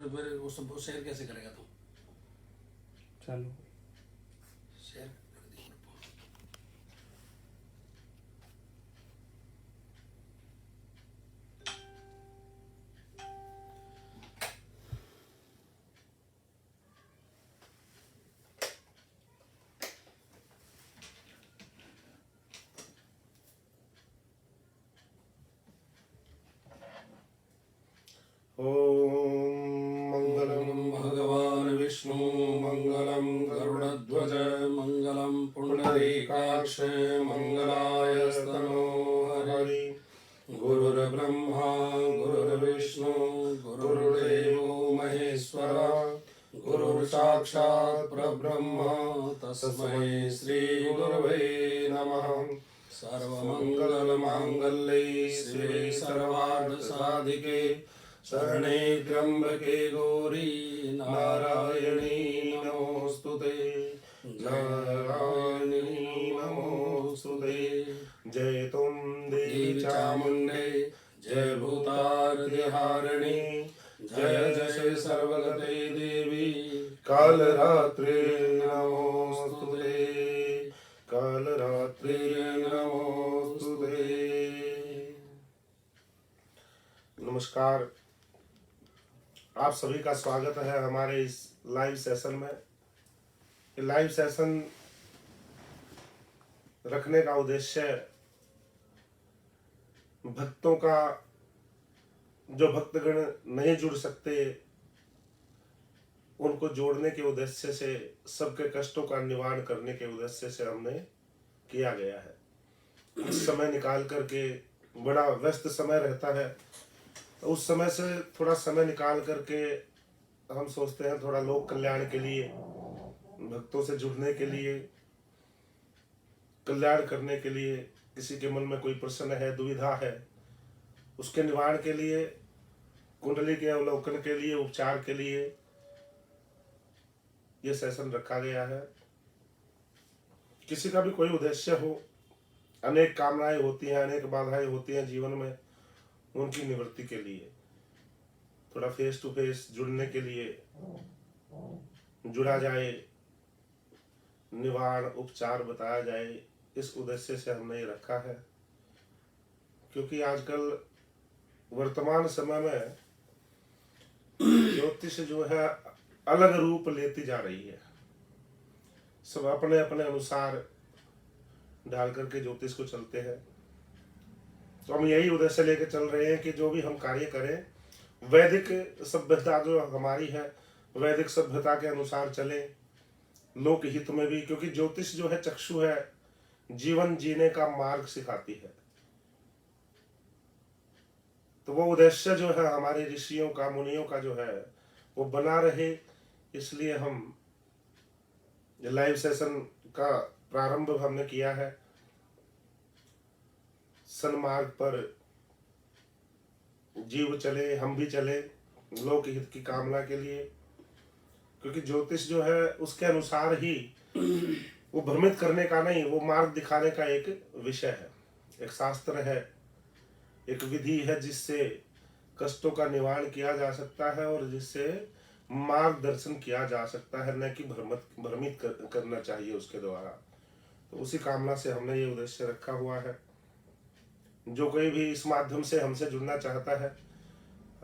तो फिर वो शेयर कैसे करेगा तू? चलो शेयर कर दी ग्रुप को। ओम मंगलम भगवान विष्णु मंगलम गरुड़ध्वज मंगलम पुंडरीकाक्ष मंगलाय स्तनो हरि। गुरुर्ब्रह्मा गुरुर्विष्णु गुरुर्देवो महेश्वरा गुरुर्साक्षात् परब्रह्म तस्मै श्री गुरवे नमः। सर्वमंगलमांगल्ये शिवे सर्वार्थ साधिके शरणे त्र्यंबके गौरी नारायणी नमोस्तुते नारायणी नमोस्तुते। जय तुम देवी चामुंडे जय भूतारतिहारिणी जय जय सर्वगते देवी कालरात्रि नमोस्तुते कालरात्रि नमोस्तुते। नमस्कार, आप सभी का स्वागत है हमारे इस लाइव सेशन में। ये लाइव सेशन रखने का उद्देश्य भक्तों का, जो भक्तगण नहीं जुड़ सकते उनको जोड़ने के उद्देश्य से, सबके कष्टों का निवारण करने के उद्देश्य से हमने किया गया है। कुछ समय निकाल करके, बड़ा व्यस्त समय रहता है, तो उस समय से थोड़ा समय निकाल करके हम सोचते हैं थोड़ा लोक कल्याण के लिए, भक्तों से जुड़ने के लिए, कल्याण करने के लिए, किसी के मन में कोई प्रश्न है, दुविधा है, उसके निवारण के लिए, कुंडली के अवलोकन के लिए, उपचार के लिए ये सेशन रखा गया है। किसी का भी कोई उद्देश्य हो, अनेक कामनाएं होती हैं, अनेक बाधाएं होती हैं जीवन में, उनकी निवृत्ति के लिए, थोड़ा फेस टू फेस जुड़ने के लिए, जुड़ा जाए, निवारण उपचार बताया जाए, इस उद्देश्य से हमने ये रखा है। क्योंकि आजकल वर्तमान समय में ज्योतिष जो है अलग रूप लेती जा रही है। सब अपने अपने अनुसार डाल करके ज्योतिष को चलते हैं। तो हम यही उद्देश्य लेके चल रहे हैं कि जो भी हम कार्य करें, वैदिक सभ्यता जो हमारी है, वैदिक सभ्यता के अनुसार चले, लोक हित में भी। क्योंकि ज्योतिष जो है चक्षु है, जीवन जीने का मार्ग सिखाती है। तो वो उद्देश्य जो है हमारे ऋषियों का, मुनियों का जो है वो बना रहे, इसलिए हम लाइव सेशन का प्रारंभ हमने किया है। सन्मार्ग पर जीव चले, हम भी चले, लोक हित की कामना के लिए। क्योंकि ज्योतिष जो है उसके अनुसार ही, वो भ्रमित करने का नहीं, वो मार्ग दिखाने का एक विषय है, एक शास्त्र है, एक विधि है जिससे कष्टों का निवारण किया जा सकता है और जिससे मार्गदर्शन किया जा सकता है, न कि भ्रमित करना चाहिए उसके द्वारा। तो उसी कामना से हमने ये उद्देश्य रखा हुआ है। जो कोई भी इस माध्यम से हमसे जुड़ना चाहता है,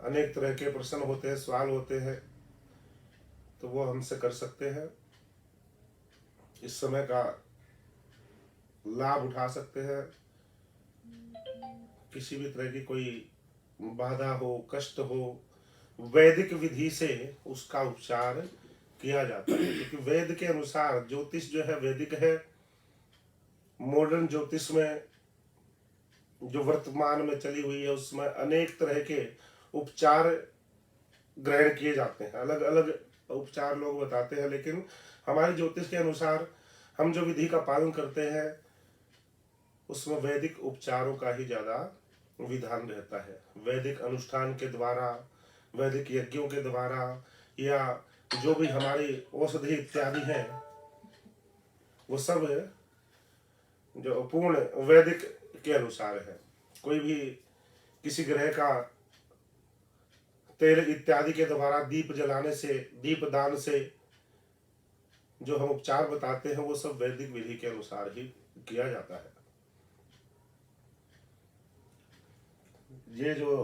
अनेक तरह के प्रश्न होते हैं, सवाल होते हैं, तो वो हमसे कर सकते हैं। इस समय का लाभ उठा सकते हैं। किसी भी तरह की कोई बाधा हो, कष्ट हो, वैदिक विधि से उसका उपचार किया जाता है। क्योंकि वेद के अनुसार ज्योतिष जो है वैदिक है। मॉडर्न ज्योतिष में जो वर्तमान में चली हुई है उसमें अनेक तरह के उपचार ग्रहण किए जाते हैं, अलग अलग उपचार लोग बताते हैं। लेकिन हमारे ज्योतिष के अनुसार हम जो विधि का पालन करते हैं उसमें वैदिक उपचारों का ही ज्यादा विधान रहता है। वैदिक अनुष्ठान के द्वारा, वैदिक यज्ञों के द्वारा, या जो भी हमारी औषधि इत्यादि है, वो सब जो पूर्ण वैदिक के अनुसार है। कोई भी किसी ग्रह का तेल इत्यादि के द्वारा दीप जलाने से, दीप दान से जो हम उपचार बताते हैं वो सब वैदिक विधि के अनुसार ही किया जाता है। ये जो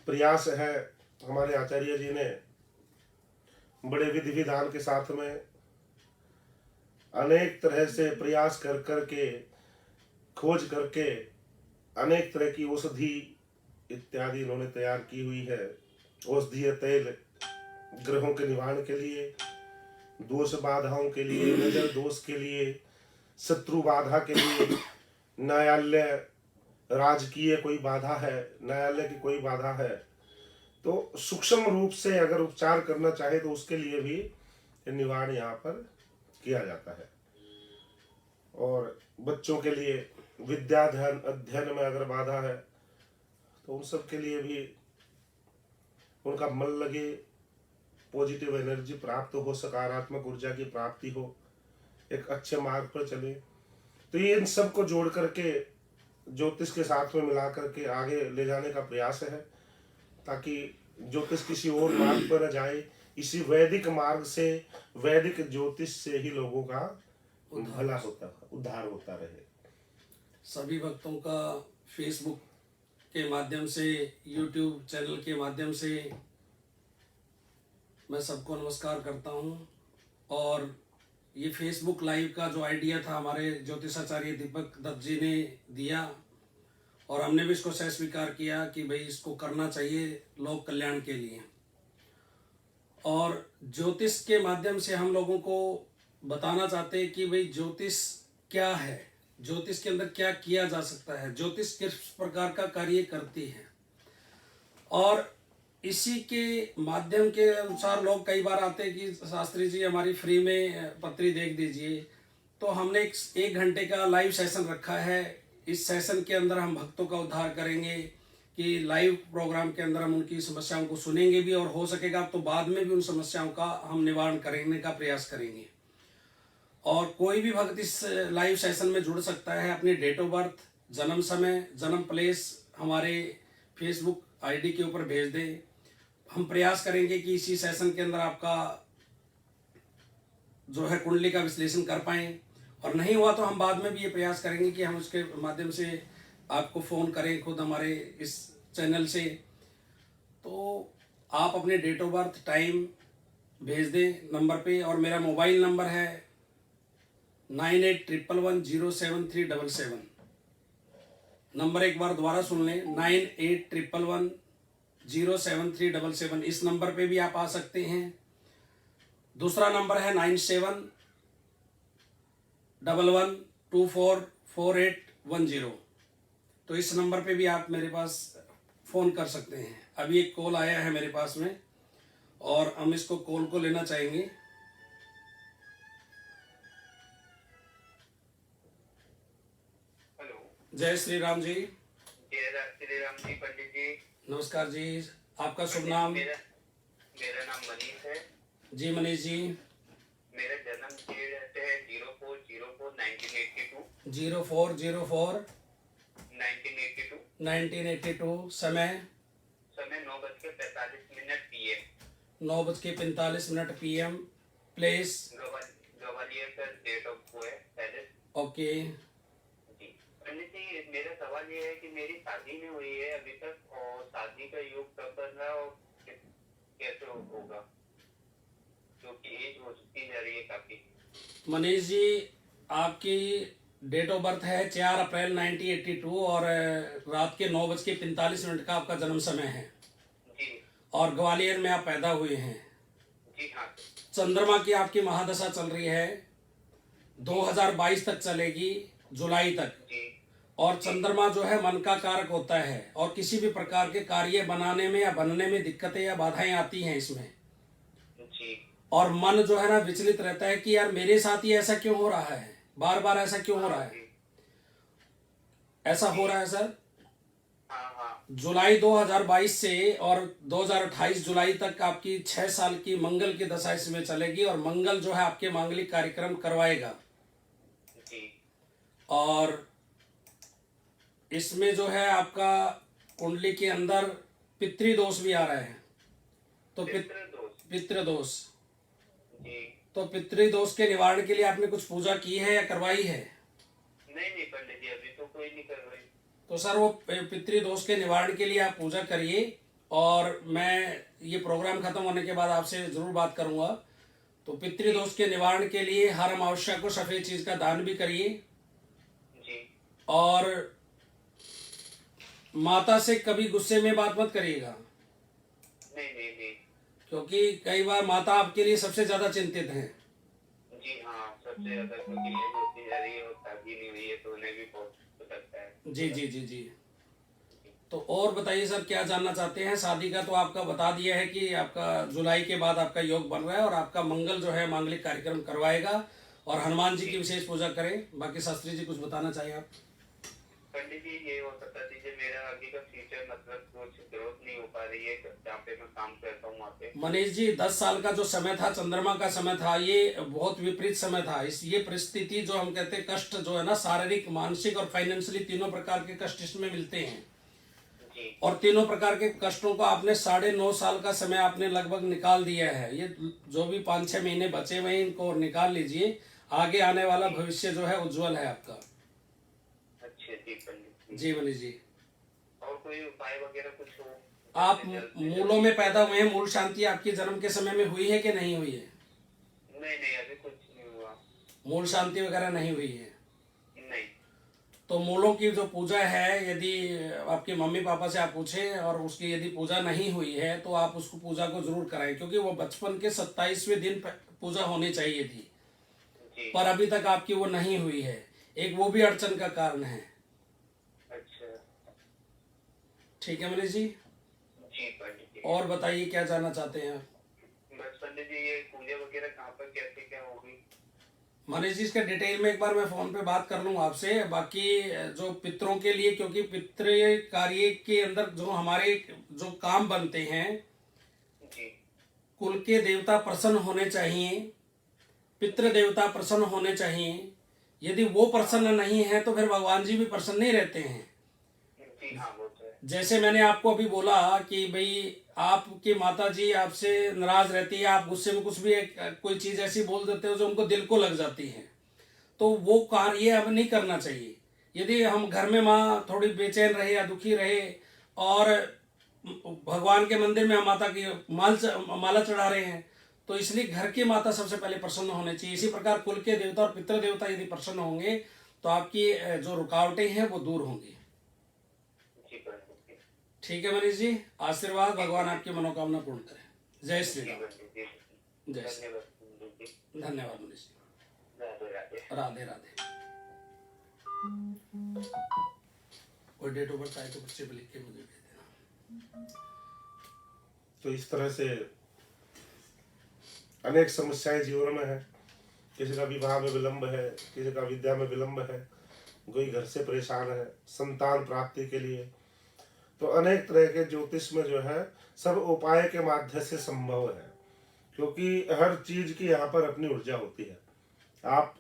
प्रयास है हमारे आचार्य जी ने बड़े विधि विधान के साथ में अनेक तरह से प्रयास कर करके, खोज करके अनेक तरह की औषधि इत्यादि इन्होंने तैयार की हुई है। औषधीय तेल ग्रहों के निवारण के लिए, दोष बाधाओं के लिए, नजर दोष के लिए, शत्रु बाधा के लिए, न्यायालय राजकीय कोई बाधा है, न्यायालय की कोई बाधा है तो सूक्ष्म रूप से अगर उपचार करना चाहे तो उसके लिए भी निवारण यहाँ पर किया जाता है। और बच्चों के लिए विद्याध्ययन अध्ययन में अगर बाधा है तो उन सब के लिए भी उनका मन लगे, पॉजिटिव एनर्जी प्राप्त हो, सकारात्मक ऊर्जा की प्राप्ति हो, एक अच्छे मार्ग पर चले, तो ये इन सब को जोड़ करके ज्योतिष के साथ में मिला करके आगे ले जाने का प्रयास है, ताकि ज्योतिष किसी और मार्ग पर न जाए, इसी वैदिक मार्ग से, वैदिक ज्योतिष से ही लोगों का भला होता, उद्धार होता रहे। सभी भक्तों का फेसबुक के माध्यम से, यूट्यूब चैनल के माध्यम से मैं सबको नमस्कार करता हूं। और ये फेसबुक लाइव का जो आइडिया था हमारे ज्योतिषाचार्य दीपक दत्त जी ने दिया और हमने भी इसको सह स्वीकार किया कि भाई इसको करना चाहिए लोक कल्याण के लिए। और ज्योतिष के माध्यम से हम लोगों को बताना चाहते हैं कि भाई ज्योतिष क्या है, ज्योतिष के अंदर क्या किया जा सकता है, ज्योतिष किस प्रकार का कार्य करती है। और इसी के माध्यम के अनुसार लोग कई बार आते हैं कि शास्त्री जी हमारी फ्री में पत्री देख दीजिए, तो हमने एक घंटे का लाइव सेशन रखा है। इस सेशन के अंदर हम भक्तों का उद्धार करेंगे कि लाइव प्रोग्राम के अंदर हम उनकी समस्याओं को सुनेंगे भी और हो सकेगा तो बाद में भी उन समस्याओं का हम निवारण करने का प्रयास करेंगे। और कोई भी भक्त इस लाइव सेशन में जुड़ सकता है। अपनी डेट ऑफ बर्थ, जन्म समय, जन्म प्लेस हमारे फेसबुक आईडी के ऊपर भेज दें। हम प्रयास करेंगे कि इसी सेशन के अंदर आपका जो है कुंडली का विश्लेषण कर पाएं, और नहीं हुआ तो हम बाद में भी ये प्रयास करेंगे कि हम उसके माध्यम से आपको फ़ोन करें खुद हमारे इस चैनल से। तो आप अपने डेट ऑफ बर्थ, टाइम भेज दें नंबर पे। और मेरा मोबाइल नंबर है 9811107377। नंबर एक बार दोबारा सुन लें, 9811107377। इस नंबर पे भी आप आ सकते हैं। दूसरा नंबर है 9711244810। तो इस नंबर पे भी आप मेरे पास फ़ोन कर सकते हैं। अभी एक कॉल आया है मेरे पास में और हम इसको कॉल को लेना चाहेंगे। हेलो, जय श्री राम जी। जय श्री राम जी। पंडित जी नमस्कार जी, आपका शुभ नाम? मेरा नाम मनीष है जी मनीष जी। मेरा जन्म डेट है 04/04/1982। 04/04/1982। 1982। समय 9:45 PM। 9:45 PM। प्लेस ग्वालियर का डेट ऑफ वो है पैलेस। ओके जी पंडित जी, मेरा सवाल ये है कि मेरी शादी नहीं हुई है अभी तक, और शादी का योग कब बन रहा है और कैसे होगा, क्योंकि एज हो चुकी जा रही है काफी। मनीष जी, आपकी डेट ऑफ बर्थ है 4 अप्रैल 1982 और रात के 9:45 का आपका जन्म समय है। जी। और ग्वालियर में आप पैदा हुए हैं। जी हाँ। चंद्रमा की आपकी महादशा चल रही है, 2022 तक चलेगी, जुलाई तक। जी। और चंद्रमा जो है मन का कारक होता है और किसी भी प्रकार के कार्य बनाने में या बनने में दिक्कतें या बाधाएं आती हैं इसमें। जी। और मन जो है ना विचलित रहता है कि यार मेरे साथ ही ऐसा क्यों हो रहा है, बार बार ऐसा क्यों हो रहा है। ऐसा हो रहा है सर। जुलाई 2022 से और 2028 जुलाई तक आपकी 6 साल की मंगल की दशा इसमें चलेगी और मंगल जो है आपके मांगलिक कार्यक्रम करवाएगा। और इसमें जो है आपका कुंडली के अंदर पितृदोष भी आ रहे हैं। तो पितृदोष। पितृदोष, जी। तो पितृदोष के निवारण के लिए आपने कुछ पूजा की है या करवाई है? नहीं पंडित जी, अभी तो कोई नहीं कर रही। तो सर वो पितृदोष के निवारण के लिए आप पूजा करिए, और मैं ये प्रोग्राम खत्म होने के बाद आपसे जरूर बात करूंगा। तो पितृदोष के निवारण के लिए हर अमावस्या को सफेद चीज का दान भी करिए, जी। और माता से कभी गुस्से में बात मत करिएगा, नहीं नहीं नहीं। क्योंकि कई बार माता आपके लिए सबसे ज्यादा चिंतित हैं। जी हाँ, सबसे ज्यादा, क्योंकि एज होती जा रही है और शादी नहीं हुई है तो उन्हें भी बहुत लगता है। जी जी जी जी। तो और बताइए सर, क्या जानना चाहते हैं? शादी का तो आपका बता दिया है कि आपका जुलाई के बाद आपका योग बन रहा है, और आपका मंगल जो है मांगलिक कार्यक्रम करवाएगा, और हनुमान जी की विशेष पूजा करें। बाकी शास्त्री जी कुछ बताना चाहिए आप? पंडित जी ये हो सकता दीजिए, मेरा आगे का फ्यूचर मतलब कुछ ग्रोथ नहीं हो पा रही है जहाँ पे मैं काम करता हूँ वहाँ पे। मनीष जी, 10 साल का जो समय था, चंद्रमा का समय था, ये बहुत विपरीत समय था। इस ये परिस्थिति जो हम कहते हैं कष्ट जो है ना, शारीरिक, मानसिक और फाइनेंशियली तीनों प्रकार के कष्ट इसमें मिलते हैं। जी। और तीनों प्रकार के कष्टों को आपने 9.5 साल का समय आपने लगभग निकाल दिया है। ये जो भी 5-6 महीने बचे हुए हैं इनको निकाल लीजिए। आगे आने वाला भविष्य जो है उज्जवल है आपका। अच्छा जी पंडित जी मनीष जी। और कोई उपाय वगैरह कुछ हो? आप मूलों में पैदा हुए हैं, मूल शांति आपके जन्म के समय में हुई है कि नहीं हुई है? नहीं नहीं, अभी कुछ नहीं हुआ। मूल शांति वगैरह नहीं हुई है? नहीं। तो मूलों की जो पूजा है, यदि आपके मम्मी पापा से आप पूछें और उसकी यदि पूजा नहीं हुई है तो आप उसको पूजा को जरूर कराएं, क्योंकि वो बचपन के 27वें दिन पूजा होनी चाहिए थी, जी। पर अभी तक आपकी वो नहीं हुई है। एक वो भी अड़चन का कारण है। अच्छा। ठीक है मनीष जी। जी पंडित जी। और बताइए क्या जानना चाहते हैं? बस पंडित जी, ये पूजा वगैरह कहाँ पर कैसे क्या होगी? मनीष जी, इसके डिटेल में एक बार मैं फोन पे बात कर लूंगा आपसे। बाकी जो पितरों के लिए, क्योंकि पितृ कार्य के अंदर जो हमारे जो काम बनते हैं, जी। कुल के देवता प्रसन्न होने चाहिए, पितृ देवता प्रसन्न होने चाहिए। यदि वो प्रसन्न नहीं है तो फिर भगवान जी भी प्रसन्न नहीं रहते हैं। जी हाँ, वो तो है। जैसे मैंने आपको अभी बोला कि भाई आपकी माता जी आपसे नाराज रहती है, आप गुस्से में कुछ भी कोई चीज ऐसी बोल देते हो जो उनको दिल को लग जाती है, तो वो कार्य अब नहीं करना चाहिए। यदि हम घर में माँ थोड़ी बेचैन रहे या दुखी रहे और भगवान के मंदिर में हम माता की माला चढ़ा रहे हैं, तो इसलिए घर की माता सबसे पहले प्रसन्न होने चाहिए। इसी प्रकार कुल के देवता और पितृ देवता यदि प्रसन्न होंगे तो आपकी जो रुकावटें हैं वो दूर होंगी। ठीक है मनीष जी, आशीर्वाद, भगवान आपकी मनोकामना पूर्ण करें। जय श्री राम। जय श्री राम। धन्यवाद मनीष जी। राधे राधे। कोई डेट ऑफ बर्थ आए तो बच्चे पे लिख के मुझे भेज देना। तो इस तरह से अनेक समस्याएं जीवन में है। किसी का विवाह में विलंब है, किसी का विद्या में विलंब है, कोई घर से परेशान है संतान प्राप्ति के लिए। तो अनेक तरह के ज्योतिष में जो है सब उपाय के माध्यम से संभव है, क्योंकि हर चीज की यहाँ पर अपनी ऊर्जा होती है। आप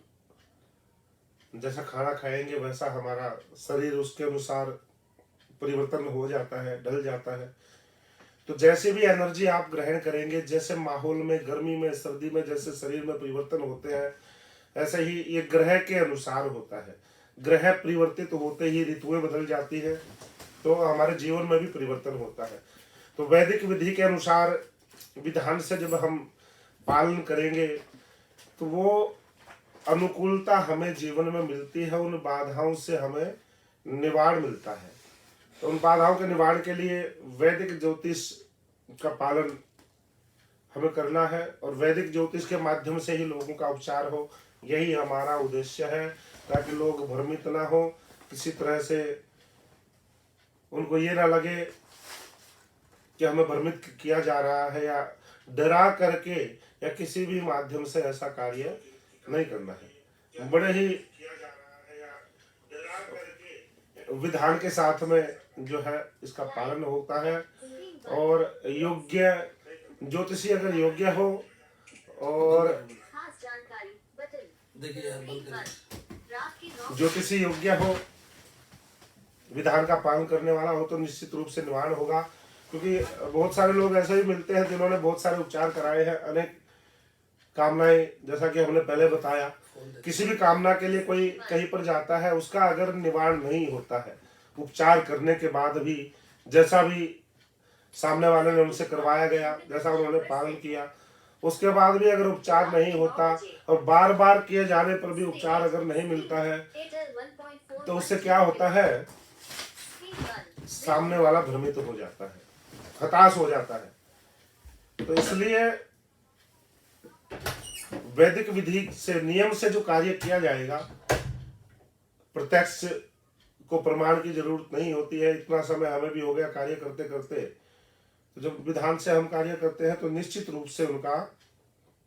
जैसा खाना खाएंगे वैसा हमारा शरीर उसके अनुसार परिवर्तन हो जाता है, ढल जाता है। तो जैसे भी एनर्जी आप ग्रहण करेंगे, जैसे माहौल में गर्मी में सर्दी में जैसे शरीर में परिवर्तन होते हैं, ऐसे ही ये ग्रह के अनुसार होता है। ग्रह परिवर्तित होते ही ऋतुएं बदल जाती है, तो हमारे जीवन में भी परिवर्तन होता है। तो वैदिक विधि के अनुसार विधान से जब हम पालन करेंगे तो वो अनुकूलता हमें जीवन में मिलती है, उन बाधाओं से हमें निवारण मिलता है। तो उन बाधाओं के निवारण के लिए वैदिक ज्योतिष का पालन हमें करना है, और वैदिक ज्योतिष के माध्यम से ही लोगों का उपचार हो, यही हमारा उद्देश्य है, ताकि लोग भ्रमित ना हो, किसी तरह से उनको ये ना लगे कि हमें भ्रमित किया जा रहा है, या डरा करके या किसी भी माध्यम से ऐसा कार्य नहीं करना है। बड़े ही विधान के साथ में जो है इसका पालन होता है। और योग्य ज्योतिषी अगर योग्य हो और देखिए यार, बंद करिए। ज्योतिषी योग्य हो, विधान का पालन करने वाला हो, तो निश्चित रूप से निवारण होगा। क्योंकि बहुत सारे लोग ऐसे भी मिलते हैं जिन्होंने बहुत सारे उपचार कराए हैं, अनेक कामनाएं, जैसा कि हमने पहले बताया, किसी भी कामना के लिए कोई कहीं पर जाता है, उसका अगर निवारण नहीं होता है, उपचार करने के बाद भी जैसा भी सामने वाले ने उनसे करवाया गया, जैसा उन्होंने पालन किया, उसके बाद भी अगर उपचार नहीं होता और बार बार किए जाने पर भी उपचार अगर नहीं मिलता है, तो उससे क्या होता है, सामने वाला भ्रमित हो जाता है, हताश हो जाता है। तो इसलिए वैदिक विधि से, नियम से जो कार्य किया जाएगा, प्रत्यक्ष को प्रमाण की जरूरत नहीं होती है। इतना समय हमें भी हो गया कार्य करते करते, तो जब विधान से हम कार्य करते हैं तो निश्चित रूप से उनका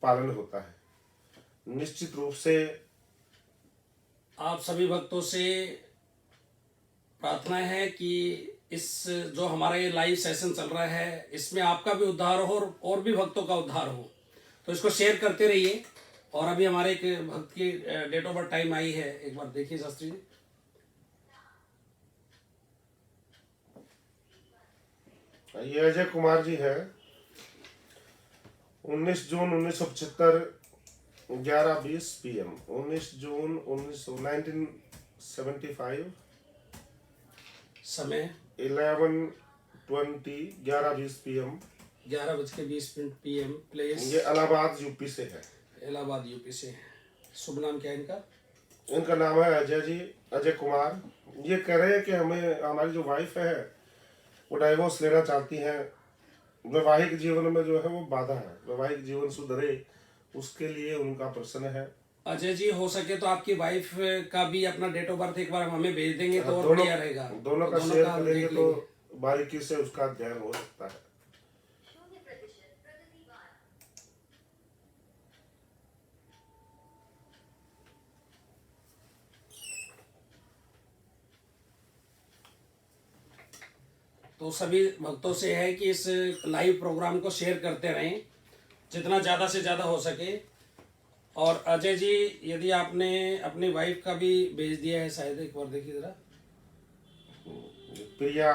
पालन होता है। निश्चित रूप से आप सभी भक्तों से प्रार्थना है कि इस जो हमारा ये लाइव सेशन चल रहा है, इसमें आपका भी उद्धार हो और भी भक्तों का उद्धार हो, तो इसको शेयर करते रहिए। और अभी हमारे एक भक्त की डेट ऑफ बर्थ टाइम आई है, एक बार देखिए शास्त्री जी। ये अजय कुमार जी है, 19 जून 1975 11:20 PM, 19 जून 1975, समय 11:20 11:20 PM। 11:20 PM। प्लेस ये इलाहाबाद यूपी से है। इलाहाबाद यूपी से। शुभ नाम क्या है इनका? इनका नाम है अजय जी, अजय कुमार। ये कह रहे हैं कि हमें, हमारी जो वाइफ है वो डाइवोर्स लेना चाहती हैं, वैवाहिक जीवन में जो है वो बाधा है, वैवाहिक जीवन सुधरे उसके लिए उनका प्रश्न है। अजय जी, हो सके तो आपकी वाइफ का भी अपना डेट ऑफ बर्थ एक बार हमें भेज देंगे तो और दोनों बढ़िया रहेगा। दोनों का दोनों शेयर का हम करेंगे देख तो लेंगे। बारीकी से उसका अध्ययन हो सकता है। तो सभी भक्तों से है कि इस लाइव प्रोग्राम को शेयर करते रहें जितना ज़्यादा से ज़्यादा हो सके। और अजय जी, यदि आपने अपनी वाइफ का भी भेज दिया है शायद, एक बार देखिए जरा। प्रिया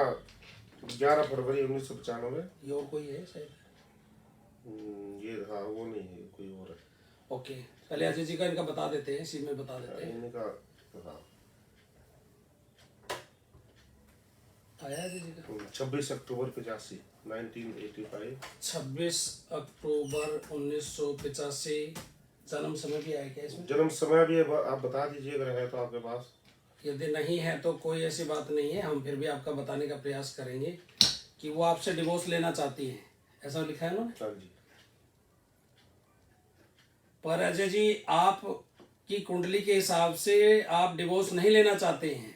11 फरवरी 1995। ये और कोई है शायद? ये हाँ, वो नहीं है, कोई और है। ओके, पहले अजय जी का इनका बता देते हैं, इसी में बता देते हैं। इनका हाँ, आया अजय जी का? 26 अक्टूबर 85 1985। 26 अक्टूबर 1985। जन्म समय भी आया क्या इसमें? जन्म समय भी आप बता दीजिए अगर है तो आपके पास। यदि नहीं है तो कोई ऐसी बात नहीं है, हम फिर भी आपका बताने का प्रयास करेंगे कि वो आपसे डिवोर्स लेना चाहती हैं, ऐसा लिखा है ना? हाँ जी। पर अजय जी, आप की कुंडली के हिसाब से आप डिवोर्स नहीं लेना चाहते हैं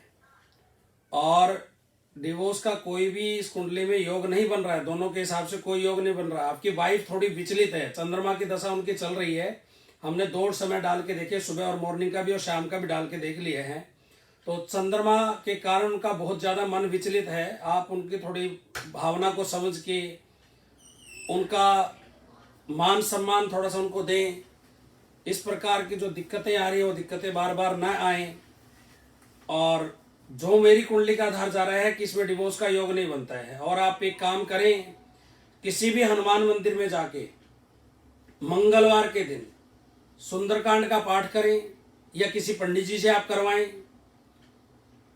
और डिवोर्स का कोई भी इस कुंडली में योग नहीं बन रहा है। दोनों के हिसाब से कोई योग नहीं बन रहा। आपकी वाइफ थोड़ी विचलित है, चंद्रमा की दशा उनकी चल रही है। हमने 2 समय डाल के देखे, सुबह और मॉर्निंग का भी और शाम का भी डाल के देख लिए हैं। तो चंद्रमा के कारण उनका बहुत ज़्यादा मन विचलित है। आप उनकी थोड़ी भावना को समझ के उनका मान सम्मान थोड़ा सा उनको दें। इस प्रकार की जो दिक्कतें आ रही है वो दिक्कतें बार बार ना आए। और जो मेरी कुंडली का आधार जा रहा है कि इसमें डिवोर्स का योग नहीं बनता है। और आप एक काम करें, किसी भी हनुमान मंदिर में जाके मंगलवार के दिन सुंदरकांड का पाठ करें या किसी पंडित जी से आप करवाएं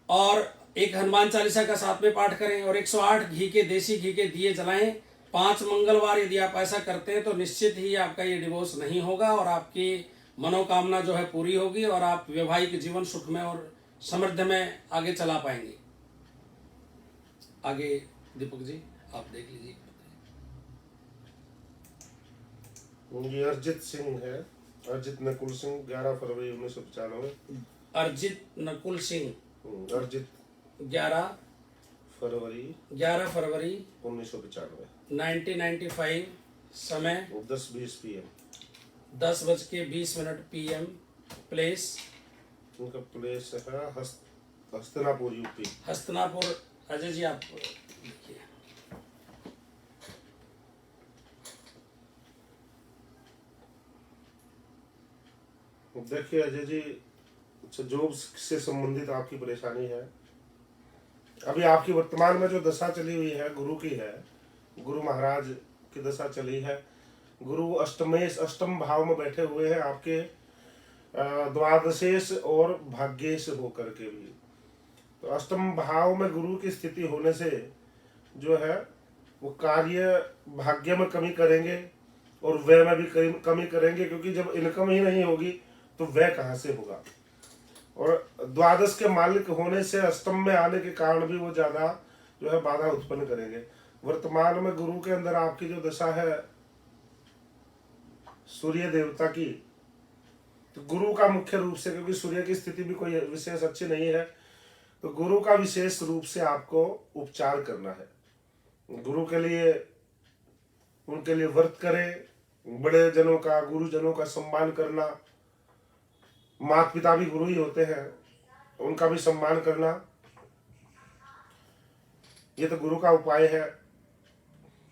और एक हनुमान चालीसा का साथ में पाठ करें और 108 घी के, देसी घी के दिए जलाएं। 5 मंगलवार यदि आप ऐसा करते हैं तो निश्चित ही आपका ये डिवोर्स नहीं होगा और आपकी मनोकामना जो है पूरी होगी और आप वैवाहिक जीवन सुख में और समृद्ध में आगे चला पाएंगे। आगे दीपक जी आप देख लीजिए। ये अर्जित सिंह है, अर्जित नकुल सिंह, 11 फरवरी 1995। अर्जित नकुल सिंह, अर्जित 11 फरवरी 1995, 1995। समय 10:20 PM। 10:20 PM। प्लेस उनका प्लेस है हस्तिनापुर यूपी। हस्तिनापुर। अजय जी आप देखिए। देखिए अजय जी, जॉब से संबंधित आपकी परेशानी है। अभी आपकी वर्तमान में जो दशा चली हुई है गुरु की है, गुरु महाराज की दशा चली है। गुरु अष्टम भाव में बैठे हुए हैं आपके द्वादशेश और भाग्येश होकर के भी। तो अष्टम भाव में गुरु की स्थिति होने से जो है वो कार्य भाग्य में कमी करेंगे और व्यय में भी कमी करेंगे, क्योंकि जब इनकम ही नहीं होगी तो व्यय कहाँ से होगा। और द्वादश के मालिक होने से अष्टम में आने के कारण भी वो ज्यादा जो है बाधा उत्पन्न करेंगे। वर्तमान में गुरु के अंदर आपकी जो दशा है सूर्य देवता की, तो गुरु का मुख्य रूप से, क्योंकि सूर्य की स्थिति भी कोई विशेष अच्छी नहीं है, तो गुरु का विशेष रूप से आपको उपचार करना है। गुरु के लिए, उनके लिए व्रत करें, बड़े जनों का, गुरुजनों का सम्मान करना, माता पिता भी गुरु ही होते हैं, उनका भी सम्मान करना, ये तो गुरु का उपाय है।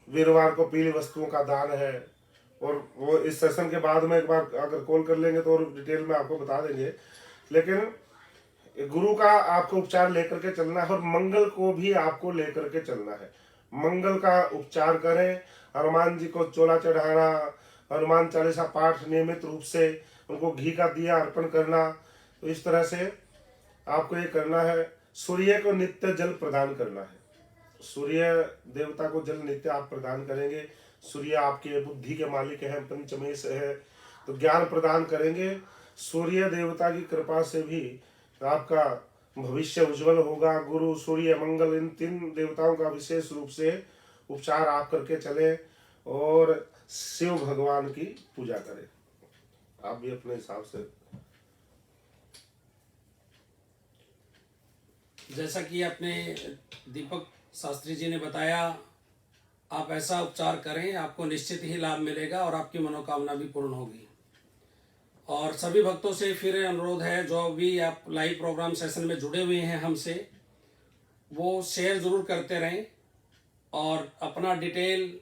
वीरवार को पीली वस्तुओं का दान है, और वो इस सेशन के बाद में एक बार अगर कॉल कर लेंगे तो और डिटेल में आपको बता देंगे। लेकिन गुरु का आपको उपचार लेकर के चलना है, और मंगल को भी आपको लेकर के चलना है। मंगल का उपचार करें, हनुमान जी को चोला चढ़ाना, हनुमान चालीसा पाठ नियमित रूप से, उनको घी का दिया अर्पण करना। तो इस तरह से आपको ये करना है। सूर्य को नित्य जल प्रदान करना है। सूर्य देवता को जल नित्य आप प्रदान करेंगे। सूर्य आपके बुद्धि के मालिक हैं, पंचमे से है, तो ज्ञान प्रदान करेंगे। सूर्य देवता की कृपा से भी आपका भविष्य उज्जवल होगा। गुरु, सूर्य, मंगल, इन तीन देवताओं का विशेष रूप से उपचार आप करके चले, और शिव भगवान की पूजा करें। आप भी अपने हिसाब से। जैसा कि अपने दीपक शास्त्री जी ने बताया, आप ऐसा उपचार करें, आपको निश्चित ही लाभ मिलेगा और आपकी मनोकामना भी पूर्ण होगी। और सभी भक्तों से फिर अनुरोध है, जो भी आप लाइव प्रोग्राम सेशन में जुड़े हुए हैं हमसे, वो शेयर ज़रूर करते रहें, और अपना डिटेल,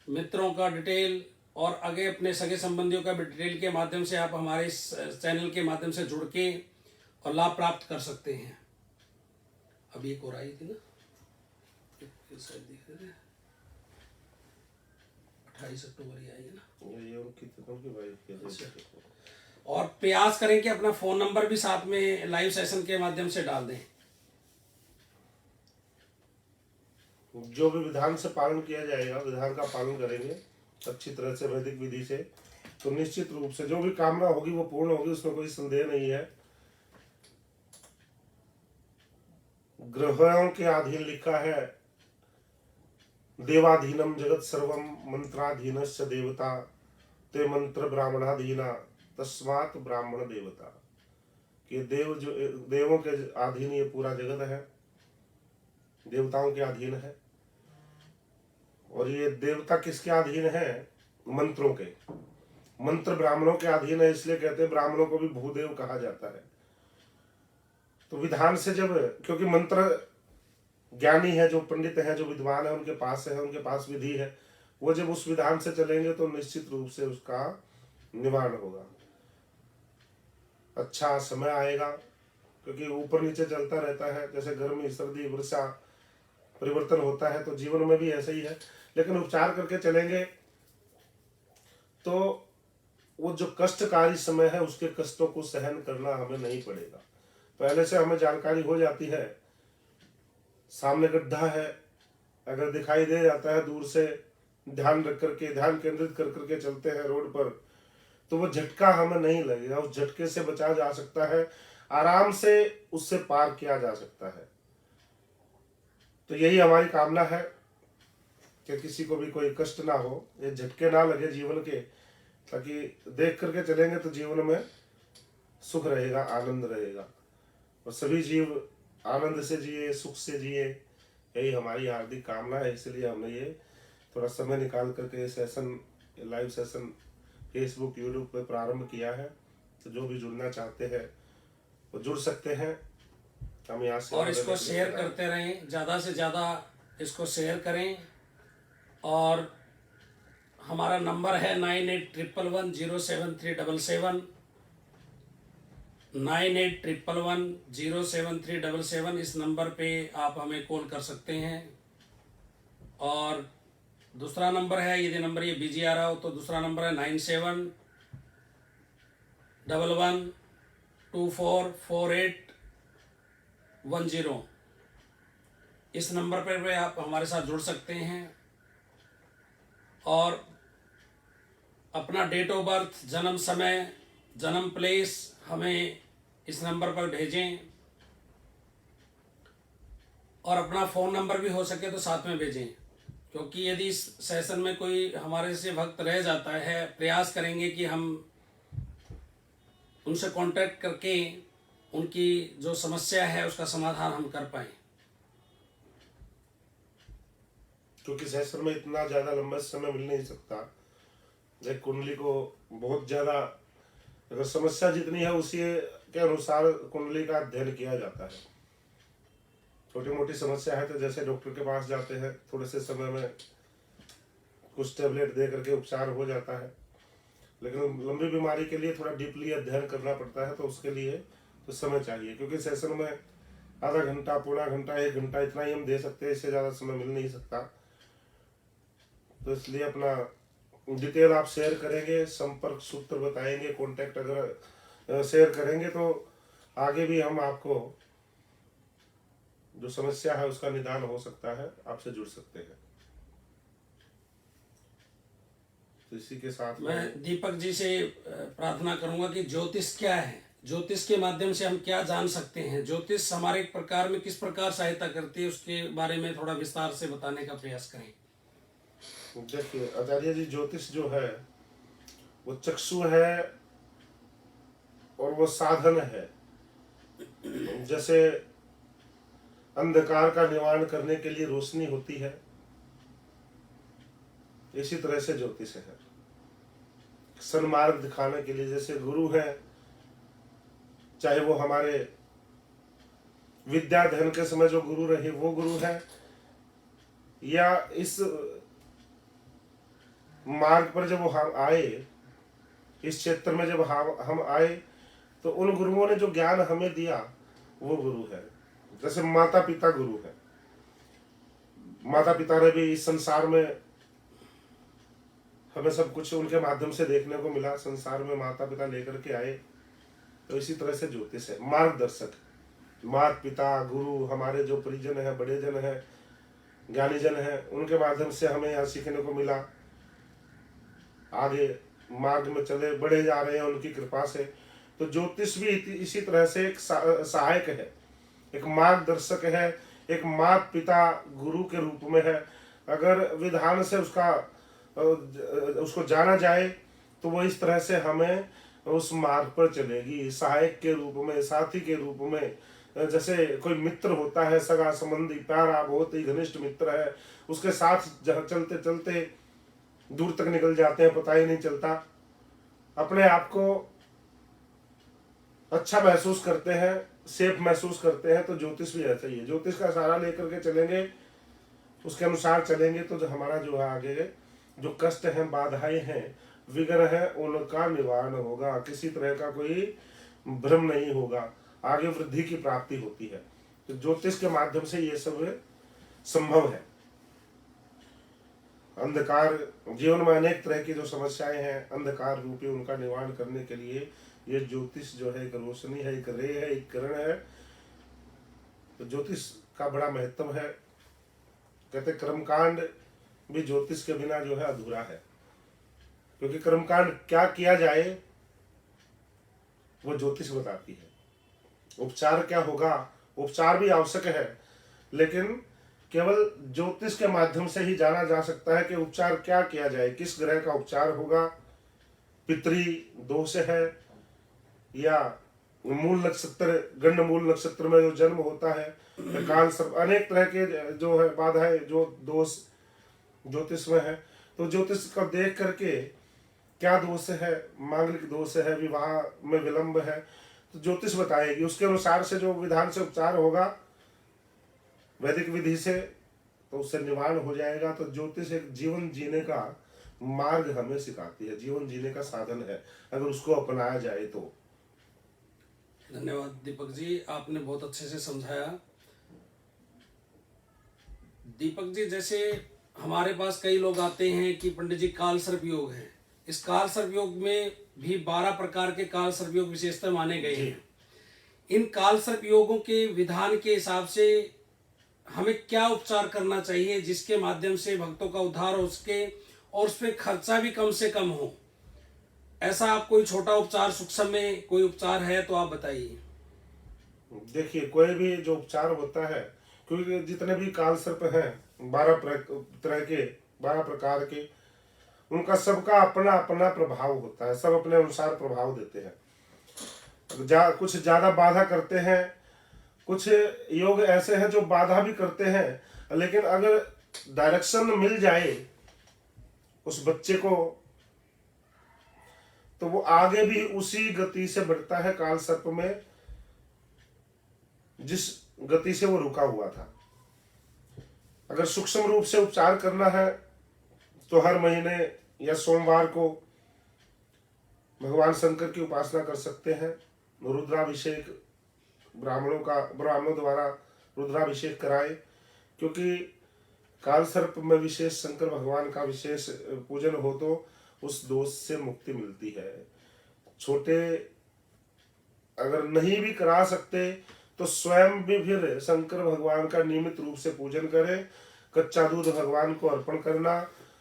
मित्रों का डिटेल और आगे अपने सगे संबंधियों का भी डिटेल के माध्यम से आप हमारे इस चैनल के माध्यम से जुड़ के और लाभ प्राप्त कर सकते हैं। अभी एक और आई थी ना, शायद दिख रहे हैं, 28 अक्टूबर ही आई है ना। और प्रयास करें कि अपना फोन नंबर भी साथ में लाइव सेशन के माध्यम से डाल दें। जो भी विधान से पालन किया जाएगा, विधान का पालन करेंगे अच्छी तरह से वैदिक विधि से, तो निश्चित रूप से जो भी कामना होगी वो पूर्ण होगी, उसमें कोई संदेह नहीं है। ग्रहों के अधीन लिखा है, देवाधीनम जगत सर्वम मंत्राधीनस्य देवता ते मंत्र ब्राह्मणाधीना तस्मात् ब्राह्मण देवता। कि देव, जो देवों के अधीन ये पूरा जगत है, देवताओं के अधीन है। और ये देवता किसके अधीन है? मंत्रों के। मंत्र ब्राह्मणों के अधीन है, इसलिए कहते हैं ब्राह्मणों को भी भूदेव कहा जाता है। तो विधान से जब, क्योंकि मंत्र ज्ञानी है, जो पंडित है, जो विद्वान है, उनके पास है, उनके पास विधि है, वो जब उस विधान से चलेंगे तो निश्चित रूप से उसका निवारण होगा। अच्छा समय आएगा, क्योंकि ऊपर नीचे चलता रहता है, जैसे गर्मी, सर्दी, वर्षा परिवर्तन होता है, तो जीवन में भी ऐसा ही है। लेकिन उपचार करके चलेंगे तो वो जो कष्टकारी समय है, उसके कष्टों को सहन करना हमें नहीं पड़ेगा। पहले से हमें जानकारी हो जाती है, सामने गड्ढा है, अगर दिखाई दे जाता है दूर से, ध्यान रख करके, ध्यान केंद्रित कर करके चलते हैं रोड पर, तो वो झटका हमें नहीं लगेगा, उस झटके से बचा जा सकता है, आराम से उससे पार किया जा सकता है। तो यही हमारी कामना है कि किसी को भी कोई कष्ट ना हो, ये झटके ना लगे जीवन के, ताकि देख करके चलेंगे तो जीवन में सुख रहेगा, आनंद रहेगा, और सभी जीव आनंद से जिए, सुख से जिए, यही हमारी हार्दिक कामना है। इसलिए हमने ये थोड़ा समय निकाल करके session, live session Facebook, YouTube पे प्रारंभ किया है। तो जो भी जुड़ना चाहते हैं वो जुड़ सकते हैं। हम यहाँ से, और इसको शेयर करते रहें, ज़्यादा से ज़्यादा इसको शेयर करें। और हमारा नंबर है 9811107377, 9811107377। इस नंबर पे आप हमें कॉल कर सकते हैं। और दूसरा नंबर है, यदि नंबर ये बिजी आ रहा हो तो दूसरा नंबर है 9711244810। इस नंबर पर भी आप हमारे साथ जुड़ सकते हैं और अपना डेट ऑफ बर्थ, जन्म समय, जन्म प्लेस हमें इस नंबर पर भेजें और अपना फ़ोन नंबर भी हो सके तो साथ में भेजें, क्योंकि यदि इस सेशन में कोई हमारे से भक्त रह जाता है, प्रयास करेंगे कि हम उनसे कांटेक्ट करके उनकी जो समस्या है उसका समाधान हम कर पाएँ। क्योंकि सेशन में इतना ज़्यादा लंबा समय मिल नहीं सकता। एक कुंडली को बहुत ज़्यादा, अगर समस्या जितनी है उसी के अनुसार कुंडली का अध्ययन किया जाता है। छोटी मोटी समस्या है तो जैसे डॉक्टर के पास जाते हैं, थोड़े से समय में कुछ टेबलेट दे करके उपचार हो जाता है, लेकिन लंबी बीमारी के लिए थोड़ा डीपली अध्ययन करना पड़ता है, तो उसके लिए तो समय चाहिए। क्योंकि सेशन में आधा घंटा, पौना घंटा, 1 घंटा इतना ही हम दे सकते हैं, इससे ज़्यादा समय मिल नहीं सकता। तो इसलिए अपना डिटेल आप शेयर करेंगे, संपर्क सूत्र बताएंगे, कॉन्टैक्ट अगर शेयर करेंगे तो आगे भी हम आपको जो समस्या है उसका निदान हो सकता है, आपसे जुड़ सकते हैं। तो इसी के साथ मैं दीपक जी से प्रार्थना करूंगा कि ज्योतिष क्या है, ज्योतिष के माध्यम से हम क्या जान सकते हैं, ज्योतिष हमारे प्रकार में किस प्रकार सहायता करती है, उसके बारे में थोड़ा विस्तार से बताने का प्रयास करें। देखिए आचार्य जी, ज्योतिष जो है वो चक्षु है और वो साधन है। जैसे अंधकार का निवारण करने के लिए रोशनी होती है, इसी तरह से ज्योतिष है। सन्मार्ग दिखाने के लिए जैसे गुरु है, चाहे वो हमारे विद्याध्ययन के समय जो गुरु रहे वो गुरु है, या इस मार्ग पर जब हम आए, इस क्षेत्र में जब हम आए, तो उन गुरुओं ने जो ज्ञान हमें दिया वो गुरु है। जैसे माता पिता गुरु है। माता पिता ने भी इस संसार में हमें सब कुछ उनके माध्यम से देखने को मिला, संसार में माता पिता लेकर के आए। तो इसी तरह से ज्योतिष है, मार्गदर्शक। माता पिता, गुरु, हमारे जो परिजन है, बड़े जन है, ज्ञानी जन है, उनके माध्यम से हमें यहाँ सीखने को मिला। आगे मार्ग में चले, बढ़े जा रहे हैं उनकी कृपा से। तो ज्योतिष भी इसी तरह से एक सहायक है, एक मार्गदर्शक है, एक माता पिता गुरु के रूप में है। अगर विधान से उसको जाना जाए तो वो इस तरह से हमें उस मार्ग पर चलेगी, सहायक के रूप में, साथी के रूप में। जैसे कोई मित्र होता है, सगा संबंधी, प्यारा, बहुत ही घनिष्ठ मित्र है, उसके साथ चलते चलते दूर तक निकल जाते हैं, पता ही नहीं चलता, अपने आप को अच्छा महसूस करते हैं, सेफ महसूस करते हैं। तो ज्योतिष भी ऐसा ही है। ज्योतिष का सहारा लेकर के चलेंगे, उसके अनुसार चलेंगे तो जो हमारा जो है आगे जो कष्ट हैं, बाधाएं हैं, विघ्न है, उनका निवारण होगा। किसी तरह का कोई भ्रम नहीं होगा, आगे वृद्धि की प्राप्ति होती है। तो ज्योतिष के माध्यम से ये सब संभव है। अंधकार, जीवन में अनेक तरह की जो समस्याएं हैं अंधकार रूपी, उनका निवारण करने के लिए ये ज्योतिष जो है एक रोशनी है, एक रे है, एक किरण है। तो ज्योतिष का बड़ा महत्व है। कहते कर्मकांड भी ज्योतिष के बिना जो है अधूरा है, क्योंकि कर्मकांड क्या किया जाए वो ज्योतिष बताती है। उपचार क्या होगा, उपचार भी आवश्यक है, लेकिन केवल ज्योतिष के माध्यम से ही जाना जा सकता है कि उपचार क्या किया जाए, किस ग्रह का उपचार होगा, पितरी दोष है या मूल नक्षत्र, गंड मूल नक्षत्र में जो जन्म होता है, काल सर्प, अनेक तरह के जो है बाधाएं, जो दोष ज्योतिष में है। तो ज्योतिष को देख करके क्या दोष है, मांगलिक दोष है, विवाह में विलंब है, तो ज्योतिष बताएगी। उसके अनुसार से जो विधान से उपचार होगा वैदिक विधि से, तो उससे निवारण हो जाएगा। तो ज्योतिष एक जीवन जीने का मार्ग हमें सिखाती है, जीवन जीने का साधन है, अगर उसको अपनाया जाए तो। धन्यवाद दीपक जी, आपने बहुत अच्छे से समझाया। दीपक जी, जैसे हमारे पास कई लोग आते हैं कि पंडित जी काल सर्प योग है। इस काल सर्प योग में भी 12 प्रकार के काल सर्प योग विशेषता माने गए हैं। इन काल सर्प योगों के विधान के हिसाब से हमें क्या उपचार करना चाहिए जिसके माध्यम से भक्तों का उद्धार हो सके और उस पर खर्चा भी कम से कम हो? ऐसा आप कोई छोटा उपचार सूक्ष्म में कोई उपचार है तो आप बताइए। देखिए, कोई भी जो उपचार होता है, क्योंकि जितने भी काल सर्प हैं 12 तरह के, 12 प्रकार के, उनका सबका अपना अपना प्रभाव होता है। सब अपने अनुसार प्रभाव देते हैं। कुछ ज्यादा बाधा करते हैं, कुछ योग ऐसे हैं जो बाधा भी करते हैं, लेकिन अगर डायरेक्शन मिल जाए उस बच्चे को तो वो आगे भी उसी गति से बढ़ता है काल सर्प में जिस गति से वो रुका हुआ था। अगर सूक्ष्म रूप से उपचार करना है तो हर महीने या सोमवार को भगवान शंकर की उपासना कर सकते हैं। रुद्राभिषेक ब्राह्मणों द्वारा रुद्राभिषेक कराए, क्योंकि काल सर्प में विशेष शंकर भगवान का विशेष पूजन हो तो उस दोष से मुक्ति मिलती है। छोटे अगर नहीं भी करा सकते तो स्वयं भी फिर शंकर भगवान का नियमित रूप से पूजन करें। कच्चा दूध भगवान को अर्पण करना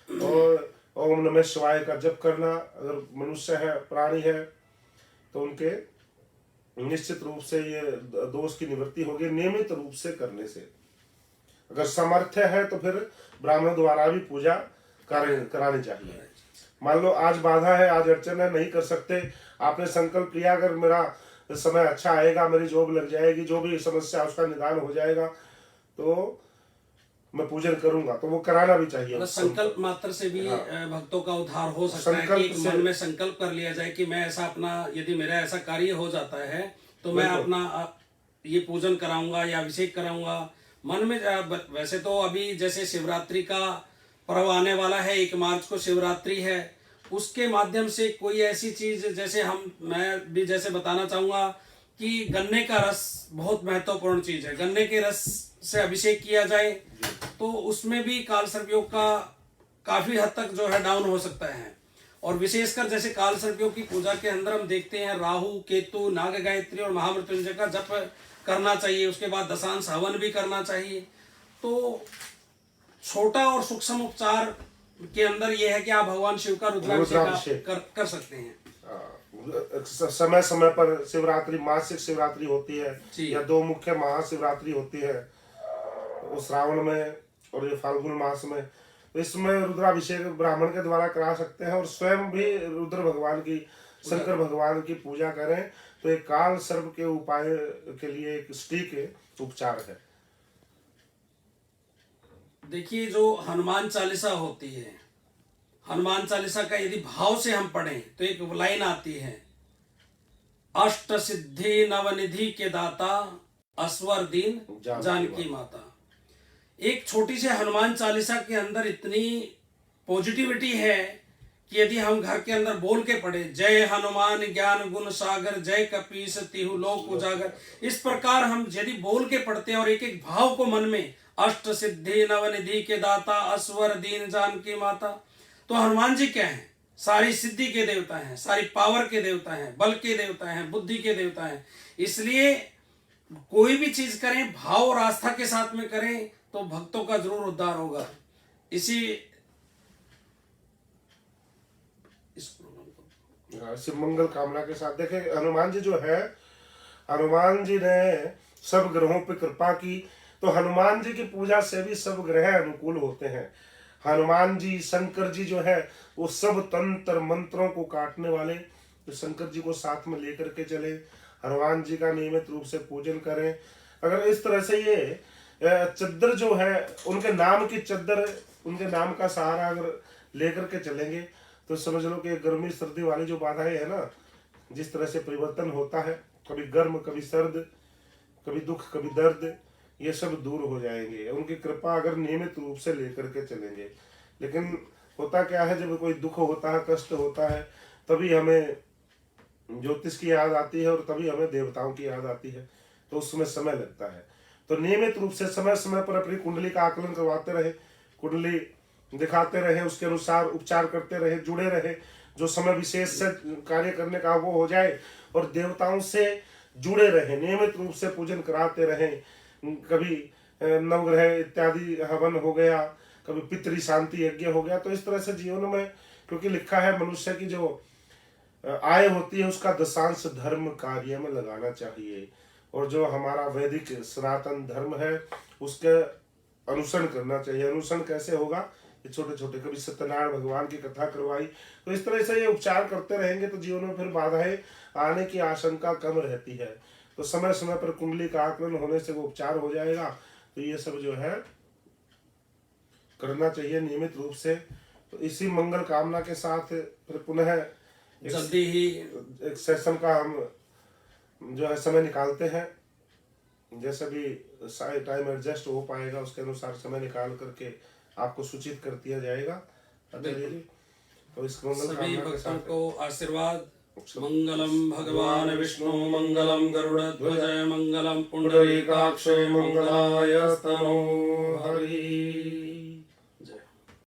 और ओम नमः शिवाय का जप करना। अगर मनुष्य है, प्राणी है, तो उनके निश्चित रूप से ये दोष की निवृत्ति होगी नियमित रूप से करने से। अगर सामर्थ्य है तो फिर ब्राह्मण द्वारा भी पूजा करानी चाहिए। मान लो आज बाधा है, आज अड़चन है, नहीं कर सकते, आपने संकल्प किया अगर मेरा समय अच्छा आएगा, मेरी जॉब लग जाएगी, जो भी समस्या उसका निदान हो जाएगा, तो मैं पूजन करूंगा, तो वो कराना भी चाहिए। संकल्प मात्र से भी भक्तों का उद्धार हो सकता है कि एक मन में संकल्प कर लिया जाए कि मैं ऐसा अपना, यदि मेरा ऐसा कार्य हो जाता है तो मैं अपना ये पूजन कराऊंगा या अभिषेक कराऊंगा। मन में वैसे तो अभी जैसे शिवरात्रि का पर्व आने वाला है, 1 मार्च को शिवरात्रि है, उसके माध्यम से कोई ऐसी चीज जैसे मैं भी जैसे बताना चाहूंगा कि गन्ने का रस बहुत महत्वपूर्ण चीज है। गन्ने के रस से अभिषेक किया जाए तो उसमें भी काल सर्प योग का काफी हद तक जो है डाउन हो सकता है। और विशेषकर जैसे काल सर्प योग की पूजा के अंदर हम देखते हैं राहु, केतु, नाग गायत्री और महामृत्युंजय का जप करना चाहिए। उसके बाद दशांश हवन भी करना चाहिए। तो छोटा और सूक्ष्म उपचार के अंदर यह है कि आप भगवान शिव का रुद्राभिषेक कर सकते हैं। समय समय पर शिवरात्रि, मासिक शिवरात्रि होती है या 2 मुख्य महाशिवरात्रि होती है, वो श्रावण में और ये फाल्गुन मास में। तो इसमें रुद्राभिषेक ब्राह्मण के द्वारा करा सकते हैं और स्वयं भी रुद्र भगवान की, शंकर भगवान की पूजा करें। तो एक काल सर्प के उपाय के लिए एक सटीक उपचार है। देखिए, जो हनुमान चालीसा होती है, हनुमान चालीसा का यदि भाव से हम पढ़ें तो एक लाइन आती है, अष्ट सिद्धि नवनिधि के दाता, अस्वर दीन जानकी माता। एक छोटी सी हनुमान चालीसा के अंदर इतनी पॉजिटिविटी है कि यदि हम घर के अंदर बोल के पढ़े, जय हनुमान ज्ञान गुण सागर, जय कपीस तिहु लोक उजागर, इस प्रकार हम यदि बोल के पढ़ते हैं और एक एक भाव को मन में, अष्ट सिद्धि नवनिधि के दाता, अस्वर दीन जानकी माता, तो हनुमान जी क्या हैं? सारी सिद्धि के देवता हैं, सारी पावर के देवता हैं, बल के देवता हैं, बुद्धि के देवता हैं। इसलिए कोई भी चीज करें भाव और आस्था के साथ में करें तो भक्तों का जरूर उद्धार होगा। शिव मंगल कामना के साथ देखें, हनुमान जी जो है, हनुमान जी ने सब ग्रहों पर कृपा की, तो हनुमान जी की पूजा से भी सब ग्रह अनुकूल होते हैं। हनुमान जी, शंकर जी जो है वो सब तंत्र मंत्रों को काटने वाले, तो शंकर जी को साथ में लेकर के चले, हनुमान जी का नियमित रूप से पूजन करें। अगर इस तरह से ये चद्दर जो है, उनके नाम की चद्दर, उनके नाम का सहारा अगर लेकर के चलेंगे तो समझ लो कि गर्मी सर्दी वाली जो बाधाएं है ना, जिस तरह से परिवर्तन होता है, कभी गर्म कभी सर्द, कभी दुख कभी दर्द, ये सब दूर हो जाएंगे उनकी कृपा अगर नियमित रूप से लेकर के चलेंगे। लेकिन होता क्या है, जब कोई दुख होता है, कष्ट होता है, तभी हमें ज्योतिष की याद आती है और तभी हमें देवताओं की याद आती है, तो उसमें समय लगता है। तो नियमित रूप से समय समय पर अपनी कुंडली का आकलन करवाते रहे। कुंडली दिखाते रहे, उसके अनुसार उपचार करते रहे, जुड़े रहे, जो समय विशेष से कार्य करने का वो हो जाए, और देवताओं से जुड़े रहे, नियमित रूप से पूजन कराते रहे। कभी नवग्रह इत्यादि हवन हो गया, कभी पितृ शांति यज्ञ हो गया। तो इस तरह से जीवन में, क्योंकि लिखा है मनुष्य की जो आय होती है उसका दशांश धर्म कार्य में लगाना चाहिए, और जो हमारा वैदिक सनातन धर्म है उसके अनुसरण करना चाहिए। अनुसरण कैसे होगा? ये छोटे छोटे, कभी सत्यनारायण भगवान की कथा करवाई, तो इस तरह से ये उपचार करते रहेंगे तो जीवन में फिर बाधाएं आने की आशंका कम रहती है। तो समय समय पर कुंडली का आकलन होने से वो उपचार हो जाएगा। तो ये सब जो है करना चाहिए नियमित रूप से। तो इसी मंगल कामना के साथ फिर पुनः जल्दी ही एक सेशन का हम जो है समय निकालते हैं, जैसे भी टाइम एडजस्ट हो पाएगा उसके अनुसार समय निकाल करके आपको सूचित कर दिया जाएगा। आचार्य जी, तो इस मंगल सभी कामना के भक्तों साथ को आशीर्वाद। मंगलम भगवान विष्णु मंगलम गरुड़ध्वज मंगलम पुंडरीकाक्ष मंगलाय स्तनो